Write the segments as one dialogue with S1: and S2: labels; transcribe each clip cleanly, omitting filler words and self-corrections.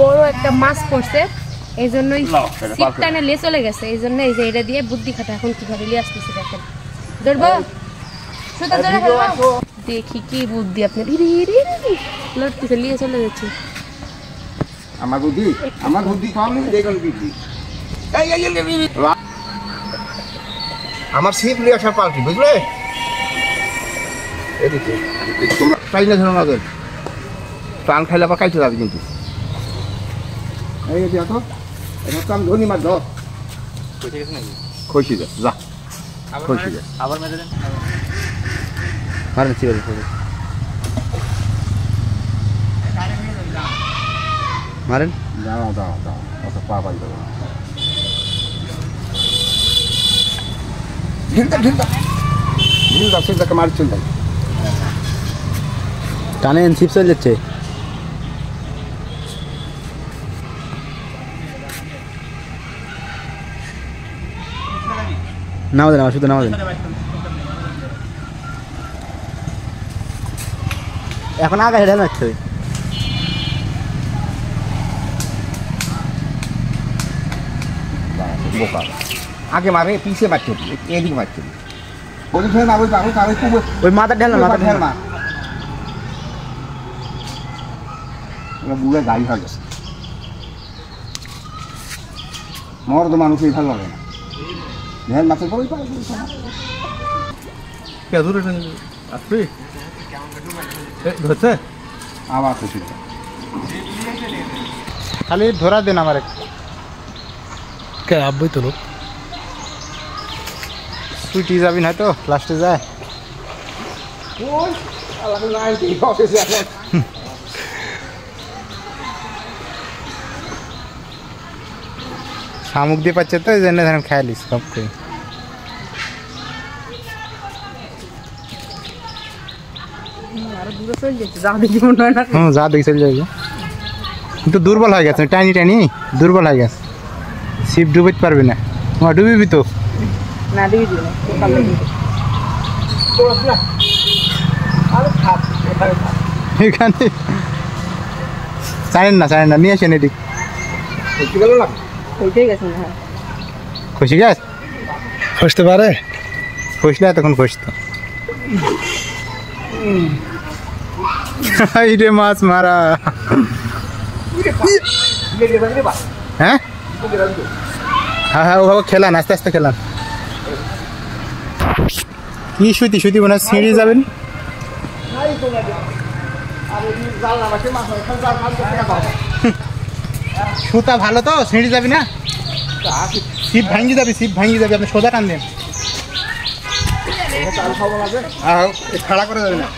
S1: বড় একটা মাছ পড়ছে এই জন্যই সিট টানে লে চলে গেছে এই জন্য এই যে এটা দিয়ে বুদ্ধি খাটা এখন কিভাবে লিয়ে আসতেছি দেখেন ধরবো সুতা ধরে ফেলবো দেখি কি বুদ্ধি আপনি লড়তেছে লিয়ে চলে যাচ্ছে
S2: আমার বুদ্ধি কম নেই দেখুন বুদ্ধি আমার সিট নিয়ে আসার পাল্টি বুঝলে এদিকে তোমরা চাই না ধরো না প্রাণ খাইলে আবার খাইতে যাবে কিন্তু এই দেখো এটা তো আমি ধনী মাছ ধর খুশি যা যা খুশি যা
S3: আবার মেরে দেন
S2: মারেন চিড়ে মারেন দাও দাও দাও অত পা পাই দেবো ঢিলটা সেটাকে মারি চল যাই
S3: টানেন চিপস হয়ে যাচ্ছে নাও দেন আমার শুধু নাও দেন এখন আগে হেডে মারছে
S2: বোকা আগে মারে পিছিয়ে মারছে এদিকে মারছে ওই ফের মারবে পাবো তাহলে খুব
S3: ওই মাথা ঢেল
S2: মা বুড়ে গাড়ি হয়ে গেছে মর্দ মানুষই ভালো লাগে না ধ্যান মাছের পরেই পারে
S3: ধরছে
S2: আবার খুশি
S3: খালি ধরা দেন আমার আব্বই তো লোক সুইটি যাবি না তো লাস্টে যায় শামুক দিয়ে পাচ্ছে তো এই জন্য ধরেন খেয়ালিস সব করে যা দেখি চলে যাবে কিন্তু দুর্বল হয়ে গেছে টাইনি দুর্বল হয়ে গেছে শিপ ডুবিতে পারবি না তোমার ডুবিবি তো
S1: না দিবি
S3: এখানে জানেন না নিয়ে আসেন এদিক খুশি গাছ খুঁজতে পারে খুঁজলে এতক্ষণ খুঁজতো রে মাছ মারা হ্যাঁ হ্যাঁ ওভাবে খেলান আস্তে আস্তে খেলান কি শুইতি মনে হয় সিঁড়ি যাবেন সুতা ভালো তো সিঁড়ি যাবি না সিপ ভাঙ্গি যাবে আপনি সোজা টান দেন খাড়া করে যাবে না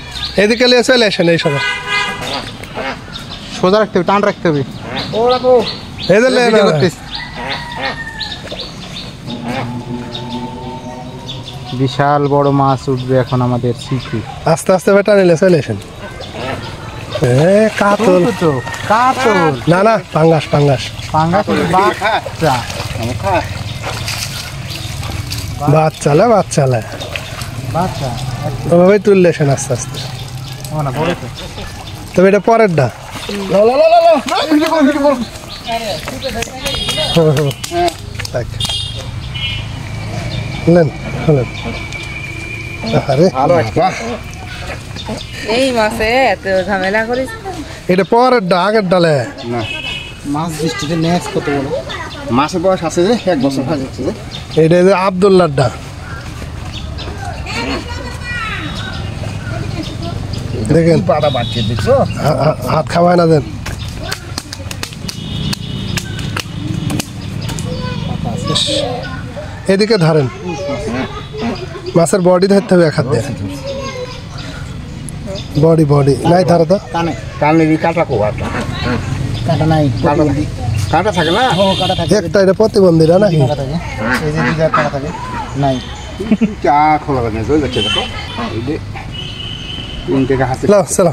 S4: এদিকে নিয়ে চলে আসেন এই সবাই
S3: সোজা রাখতে হবে টান রাখতে হবে বিশাল বড় মাছ উঠবে এখন আমাদের সিপি
S4: আস্তে আস্তে বেটা নিলে চলে আসেন কাতল না পাঙ্গাস বাচ্চালে ওভাবেই তুললে আসেন আস্তে আস্তে তবে এটা পরের ডা
S1: এই মাসে এত ঝামেলা করিস
S4: এটা পরের ডা আগের ডালে
S2: না
S3: মাছ দৃষ্টিতে নেক্সট কত বড়
S2: মাছের বয়স আছে যে 1 বছর হয়ে যাচ্ছে
S4: এটা যে আব্দুল্লার ডা দেখেন
S2: পাড়া বাড়ছে দেখছো
S4: হাত খাওয়ায় না দেন এদিকে ধরেন মাছের বডি ধরতে হবে এক হাত দিয়ে বডি নাই ধরো তো
S2: কানে কাটা কোয়াটা
S3: কাটা নাই
S2: কাটা থাকে না
S4: একটা এটা প্রতিবন্ধীরা নাকি
S3: এই যে দুই কাটা থাকে নাই
S2: চা খোলা যাচ্ছে দেখো এই যে 3 টাকা হাতে
S4: চলো